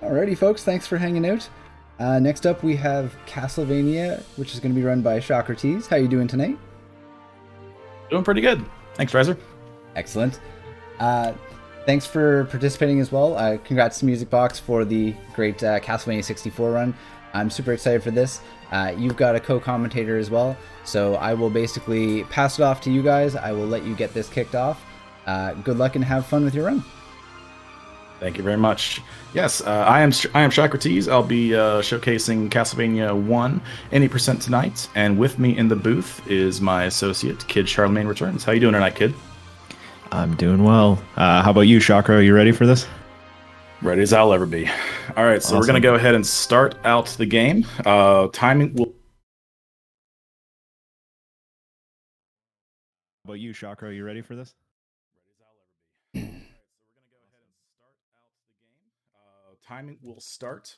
Alrighty, folks, thanks for hanging out. Next up, we have Castlevania, which is going to be run by Socrates. How you doing tonight? Doing pretty good. Thanks, Riser. Excellent. Uh, Thanks for participating as well. Congrats to Music Box for the great Castlevania 64 run. I'm super excited for this. You've got a co-commentator as well, so I will basically pass it off to you guys. I will let you get this kicked off. Good luck and have fun with your run. Thank you very much. Yes, I am Socrates. I'll be showcasing Castlevania 1 any percent tonight, and with me in the booth is my associate, Kid Charlemagne Returns. How you doing tonight, Kid? I'm doing well. How about you, Chakra? Are you ready for this? Ready as I'll ever be. All right, so We're going to go ahead and start out the game. Timing will... How about you, Chakra? Are you ready for this? Timing will start.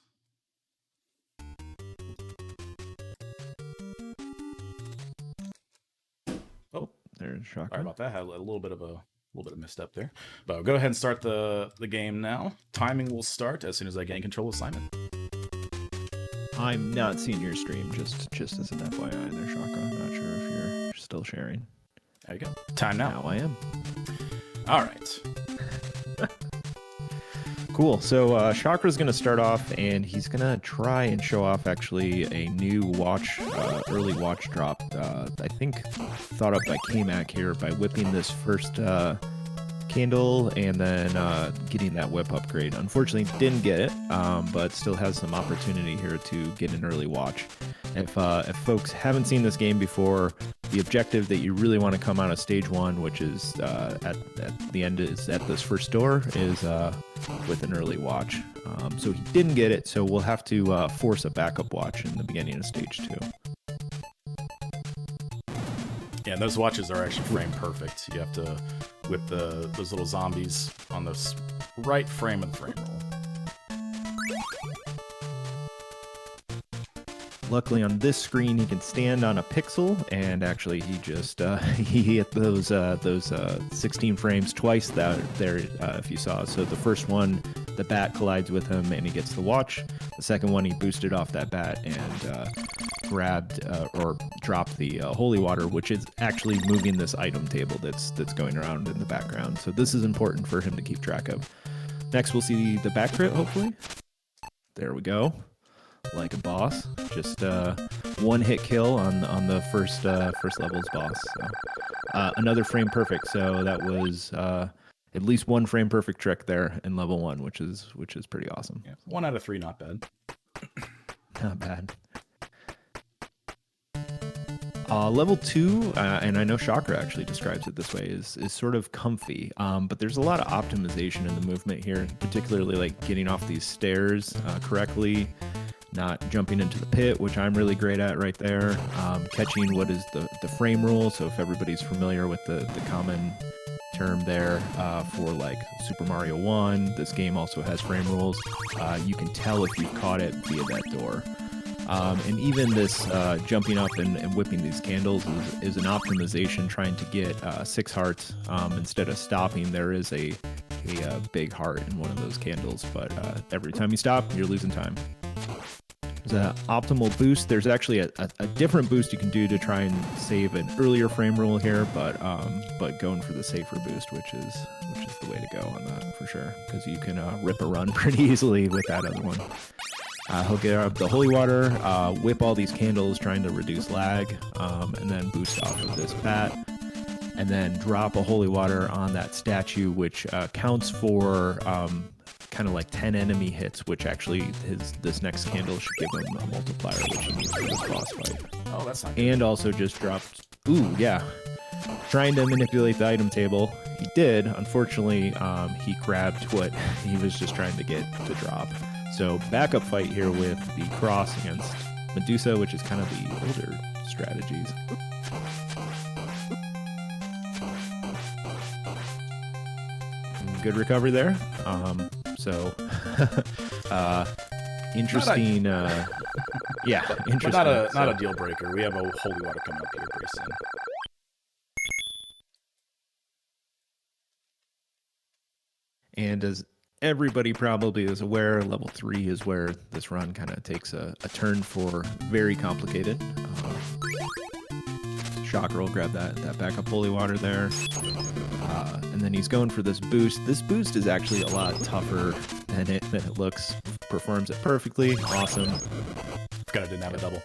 Oh, there's Chakra. Sorry about that. Had a little bit of misstep there. But I'll go ahead and start the game now. Timing will start as soon as I gain control of Simon. I'm not seeing your stream, just as an FYI there, Chakra. I'm not sure if you're still sharing. There you go. Time now. Now I am. All right. Cool. So Chakra's going to start off, and he's going to try and show off actually a new watch, early watch drop. I think thought up by K-Mac here by whipping this first candle and then getting that whip upgrade. Unfortunately, didn't get it, but still has some opportunity here to get an early watch. If folks haven't seen this game before, the objective that you really want to come out of stage one, which is at the end is at this first door, is with an early watch. So he didn't get it, so we'll have to force a backup watch in the beginning of stage 2. Yeah, and those watches are actually frame perfect. You have to whip those little zombies on the right frame of the frame roll. Luckily on this screen he can stand on a pixel, and actually he just he hit those 16 frames twice there if you saw. So the first one, the bat collides with him and he gets the watch. The second one, he boosted off that bat and grabbed or dropped the holy water, which is actually moving this item table that's going around in the background. So this is important for him to keep track of. Next we'll see the back crit, hopefully. There we go. Like a boss, just one hit kill on the first level's boss. So, another frame perfect, so that was at least one frame perfect trick there in level 1, which is pretty awesome. Yeah, 1 out of 3, not bad. Not bad. Level 2, and I know Chakra actually describes it this way, is sort of comfy, but there's a lot of optimization in the movement here, particularly like getting off these stairs correctly, not jumping into the pit, which I'm really great at right there, catching what is the frame rule. So if everybody's familiar with the common term there for like Super Mario 1, this game also has frame rules. You can tell if you've caught it via that door. And even this jumping up and whipping these candles is an optimization, trying to get 6 hearts. Instead of stopping, there is a big heart in one of those candles, but every time you stop, you're losing time. There's an optimal boost. There's actually a different boost you can do to try and save an earlier frame rule here, but going for the safer boost, which is the way to go on that for sure, because you can rip a run pretty easily with that other one. He'll get up the holy water, whip all these candles, trying to reduce lag, and then boost off of this bat, and then drop a holy water on that statue, which counts for kind of like 10 enemy hits, which actually this next candle should give him a multiplier, which he needs for this boss fight. Oh, that's not good. And also just dropped, trying to manipulate the item table. He did. Unfortunately, he grabbed what he was just trying to get to drop. So backup fight here with the cross against Medusa, which is kind of the older strategies. Good recovery there. Interesting. Interesting. But not a deal breaker. We have a holy water coming up here pretty soon. And everybody probably is aware, level 3 is where this run kind of takes a turn for very complicated. Shocker will grab that backup holy water there. And then he's going for this boost. This boost is actually a lot tougher than it looks. Performs it perfectly. Awesome. Forgot I didn't have a double.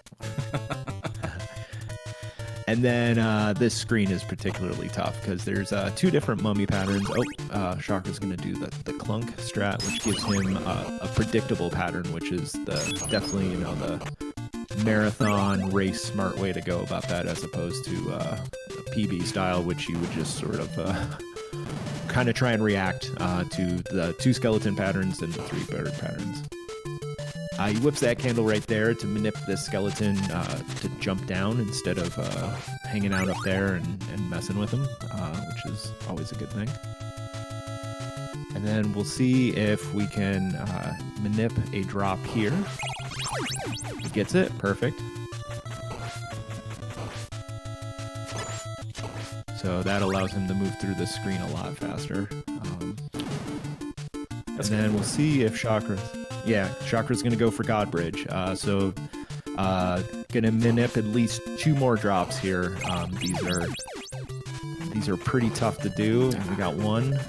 And then this screen is particularly tough because there's 2 different mummy patterns. Shocker's going to do the clunk strat, which gives him a predictable pattern, which is definitely the marathon race smart way to go about that, as opposed to PB style, which you would just sort of kind of try and react to the 2 skeleton patterns and the 3 bird patterns. He whips that candle right there to manipulate this skeleton to jump down instead of hanging out up there and messing with him, which is always a good thing. And then we'll see if we can manip a drop here. He gets it, perfect. So that allows him to move through the screen a lot faster. And then we'll see if Shocker... Yeah, Shocker's going to go for God Bridge. So going to manip at least 2 more drops here. These are pretty tough to do. And we got 1.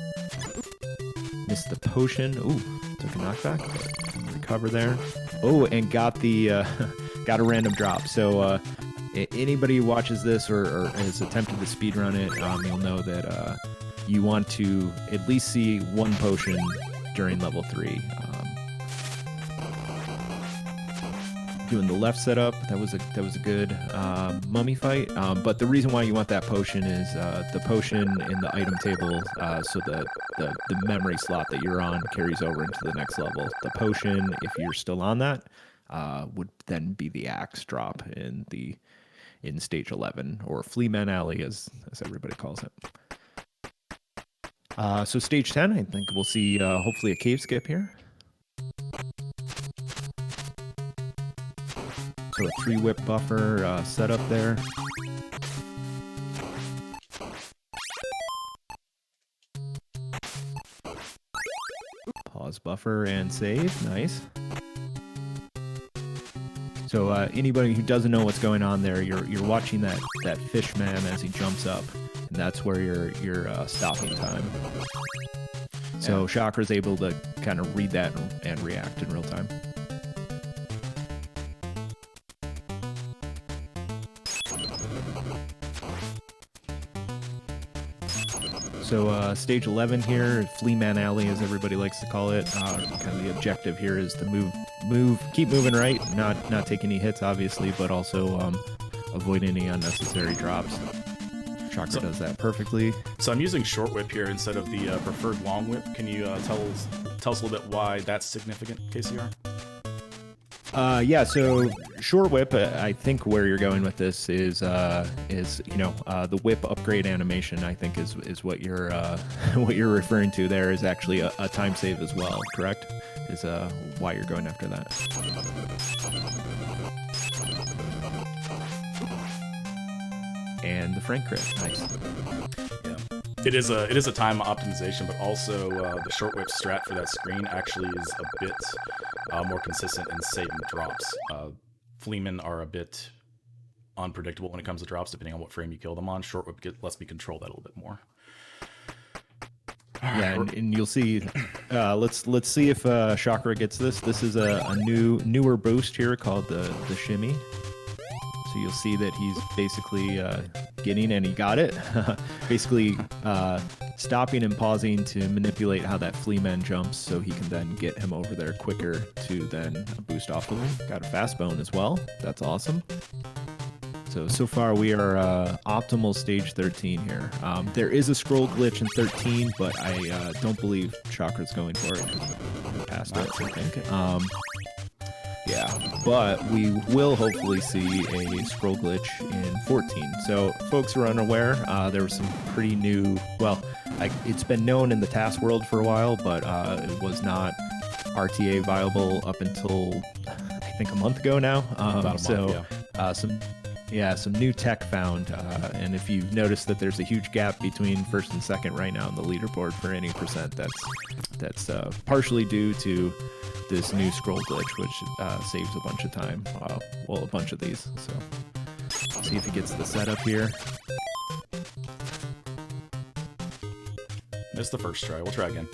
Missed the potion. Ooh, took a knockback. Recover there. Oh, and got the got a random drop. So anybody who watches this or has attempted to speedrun it, you'll know that you want to at least see 1 potion during level 3. Doing the left setup, that was a good mummy fight. But the reason why you want that potion is the potion in the item table, so the memory slot that you're on carries over into the next level. The potion, if you're still on that, would then be the axe drop in stage 11, or Fleaman Alley as everybody calls it. So stage 10, I think we'll see hopefully a cave skip here. So a 3 whip buffer set up there. Pause buffer and save. Nice. So anybody who doesn't know what's going on there, you're watching that fish man as he jumps up, and that's where your stopping time. So Shocker's able to kind of read that and react in real time. So stage 11 here, Fleaman Alley as everybody likes to call it. Kind of the objective here is to keep moving right, not take any hits obviously, but also avoid any unnecessary drops. Shocker does that perfectly. So I'm using short whip here instead of the preferred long whip. Can you tell us a little bit why that's significant, KCR? Yeah, so short whip, I think where you're going with this is the whip upgrade animation, I think is what you're what you're referring to there is actually a time save as well, correct? Is why you're going after that. And the Frank crit, nice. Yeah. It is a time optimization, but also the short whip strat for that screen actually is a bit more consistent in saving drops. Fleamen are a bit unpredictable when it comes to drops, depending on what frame you kill them on. Short whip lets me control that a little bit more. Yeah, and you'll see. Let's see if Chakra gets this. This is a newer boost here called the shimmy. So you'll see that he's basically getting, and he got it. Basically stopping and pausing to manipulate how that Fleaman jumps, so he can then get him over there quicker to then boost off of him. Got a fast bone as well. That's awesome. So far we are optimal stage 13 here. There is a scroll glitch in 13, but I don't believe Chakra's going for it because we passed it, I think. Yeah, but we will hopefully see a scroll glitch in 14. So folks who are unaware, there was some pretty new, well, it's been known in the task world for a while, but it was not RTA viable up until, I think, a month ago now. About a month, yeah. Some new tech found, and if you've noticed that there's a huge gap between first and second right now in the leaderboard for any percent, That's partially due to this new scroll glitch, which saves a bunch of time. Well, a bunch of these. So see if he gets the setup here. Missed the first try. We'll try again.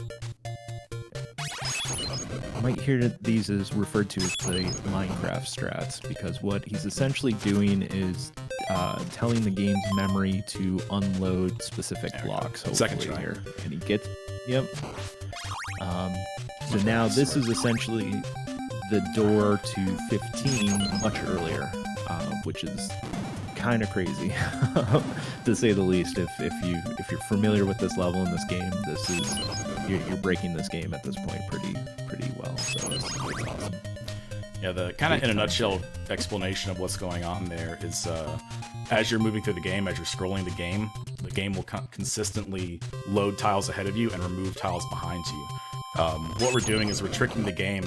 You might hear these as referred to as the Minecraft strats, because what he's essentially doing is telling the game's memory to unload specific blocks. Second try here, and he gets. Yep. So now this is essentially the door to 15 much earlier, which is kind of crazy to say the least. If you're familiar with this level in this game, this is you're breaking this game at this point pretty well. So it's awesome. Yeah, the kind of in a nutshell explanation of what's going on there is as you're moving through the game, as you're scrolling the game will consistently load tiles ahead of you and remove tiles behind you. What we're doing is we're tricking the game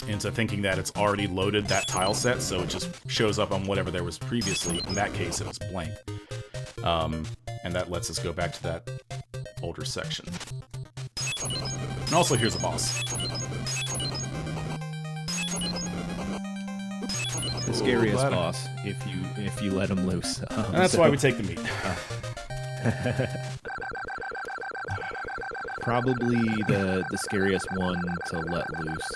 into thinking that it's already loaded that tile set, so it just shows up on whatever there was previously. In that case, it was blank. And that lets us go back to that older section. And also, here's a boss. The scariest boss, if you let him loose. That's why we take the meat. Probably the scariest one to let loose.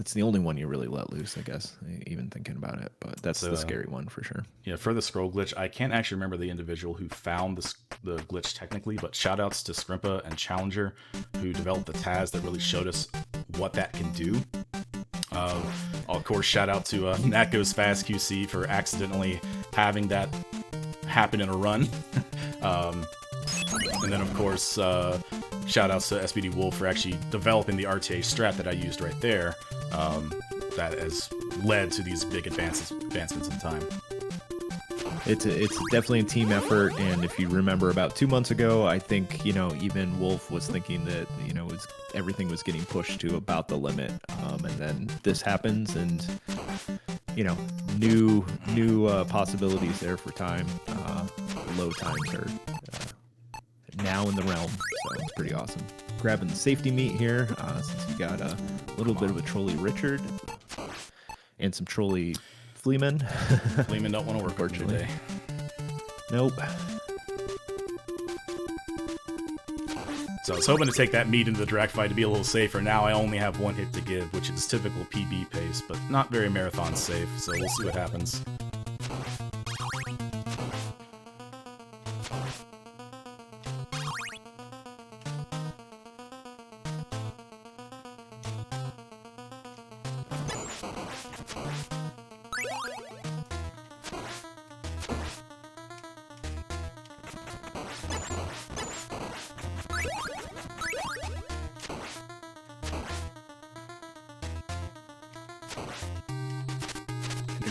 It's the only one you really let loose, I guess, even thinking about it. But that's the scary one for sure. Yeah, for the scroll glitch, I can't actually remember the individual who found the glitch technically, but shoutouts to Scrimpa and Challenger, who developed the Taz that really showed us what that can do. Of course, shout out to Nat Goes Fast QC for accidentally having that happen in a run. And then, of course, shout outs to SBD Wolf for actually developing the RTA strat that I used right there. That has led to these big advancements in time. It's definitely a team effort, and if you remember about 2 months ago, I think even Wolf was thinking that everything was getting pushed to about the limit, and then this happens, and new possibilities there for time. Low times are now in the realm, so it's pretty awesome. Grabbing the safety meat here, since you got a little bit of a trolley Richard and some trolley Fleeman. Fleeman don't want to work today. Nope. So I was hoping to take that meat into the direct fight to be a little safer. Now I only have one hit to give, which is typical PB pace, but not very marathon safe, so we'll see what happens.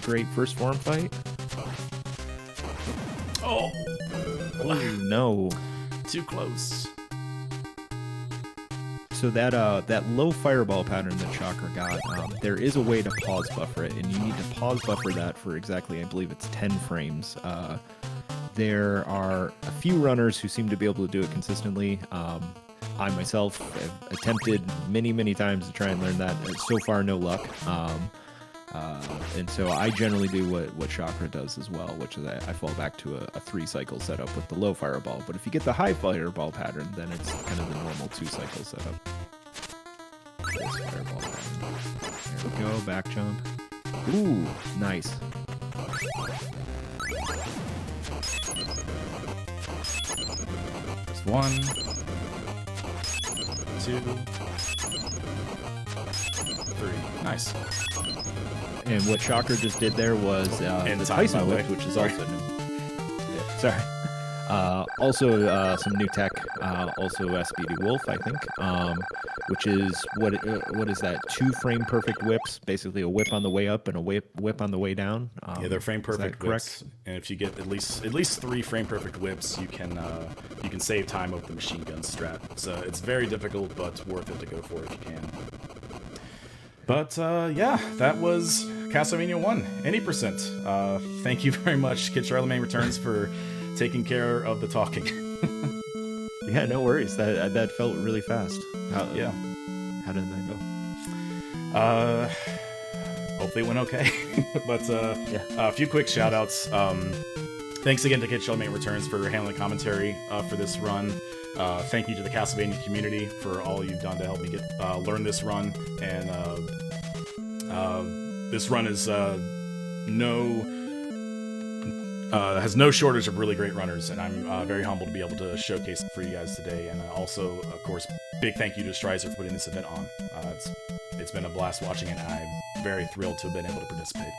Great first form fight. Oh no, too close. So that low fireball pattern that Chakra got, there is a way to pause buffer it, and you need to pause buffer that for exactly, I believe it's 10 frames. There are a few runners who seem to be able to do it consistently. I myself have attempted many times to try and learn that. So far, no luck. And so I generally do what Chakra does as well, which is I fall back to a 3-cycle setup with the low fireball. But if you get the high fireball pattern, then it's kind of the normal 2-cycle setup. This fireball pattern. There we go, back jump. Ooh, nice. Just 1, 2, 3. Nice. And what Chakra just did there was the Tyson whip, which is also new. Yeah, sorry. Also some new tech. Also SBD Wolf, I think. Which is what is that? 2 frame perfect whips. Basically a whip on the way up and a whip on the way down. Yeah, they're frame perfect whips. And if you get at least 3 frame perfect whips, you can save time with the machine gun strat. So it's very difficult, but worth it to go for if you can. But yeah, that was Castlevania 1, any percent. Thank you very much, Kid CastleMAYnia Returns, for taking care of the talking. Yeah, no worries. That felt really fast. Yeah. How did that go? Hopefully it went okay. But Yeah. a few quick shout outs. Thanks again to Kid Charlemagne Returns for handling the commentary for this run. Thank you to the Castlevania community for all you've done to help me get learn this run. And this run is has no shortage of really great runners, and I'm very humbled to be able to showcase it for you guys today. And also, of course, big thank you to Strizer for putting this event on. It's been a blast watching it, and I'm very thrilled to have been able to participate.